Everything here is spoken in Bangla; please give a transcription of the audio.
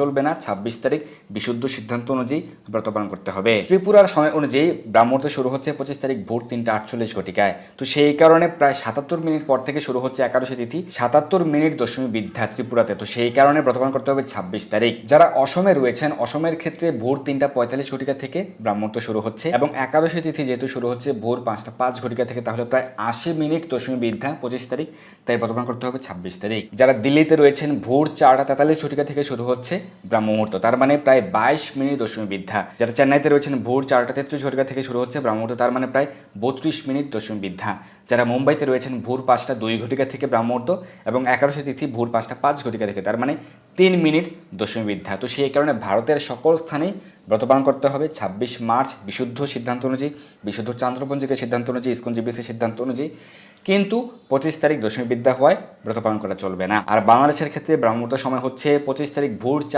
চলবে না। ২৬ তারিখ বিশুদ্ধ সিদ্ধান্ত অনুযায়ী ব্রত পালন করতে হবে। ত্রিপুরার সময় অনুযায়ী ব্রাহ্মণত শুরু হচ্ছে ২৫ তারিখ ভোর ৩টা ৪৮ ঘটিকায়। তো সেই কারণে প্রায় ৭৭ মিনিট পর থেকে শুরু হচ্ছে একাদশী তিথি, ৭৭ মিনিট দশমী বিদ্যা ত্রিপুরাতে। তো সেই কারণে ব্রত পালন করতে হবে ২৬ তারিখ। যারা অসমে রয়েছেন, অসমের ক্ষেত্রে ভোর ৩টা ৪৫ ঘটিকা থেকে ব্রাহ্মণত শুরু হচ্ছে এবং একাদশী তিথি যেহেতু শুরু হচ্ছে ভোর ৫টা ৫ ঘটিকা থেকে, তাহলে প্রায় ৮০ মিনিট দশমী বিদ্যা ২৫ তারিখ, তাই ব্রত পালন করতে হবে ২৬ তারিখ। যারা দিল্লিতে রয়েছেন, ভোর ৪টা ৪৩ ঘটিকা থেকে শুরু হচ্ছে ব্রাহ্ম মুহূর্ত, তার মানে প্রায় ২২ মিনিট দশমী বিদ্যা। যারা চেন্নাইতে রয়েছেন, ভোর 4টা ৩৩ ঘটিকা থেকে শুরু হচ্ছে ব্রাহ্ম মুহূর্ত, তার মানে প্রায় ৩২ মিনিট দশমী বিদ্যা। যারা মুম্বাইতে রয়েছেন, ভোর ৫টা ২ ঘটিকা থেকে ব্রাহ্ম মুহূর্ত এবং একাদশী তিথি ভোর ৫টা ৫ ঘটিকা থেকে, তার মানে ৩ মিনিট দশমী বিদ্যা। তো সেই কারণে ভারতের সকল স্থানেই ব্রত পালন করতে হবে ২৬ মার্চ বিশুদ্ধ সিদ্ধান্ত অনুযায়ী, বিশুদ্ধ চান্দ্রপঞ্জিকার সিদ্ধান্ত অনুযায়ী, ইসকন জিবিসির সিদ্ধান্ত অনুযায়ী। কিন্তু ২৫ তারিখ দশমী বিদ্যা হওয়ায় ব্রত পালন করা চলবে না। আর বাংলাদেশের ক্ষেত্রে ব্রাহ্ম মুহূর্ত সময় হচ্ছে ২৫ তারিখ ভোর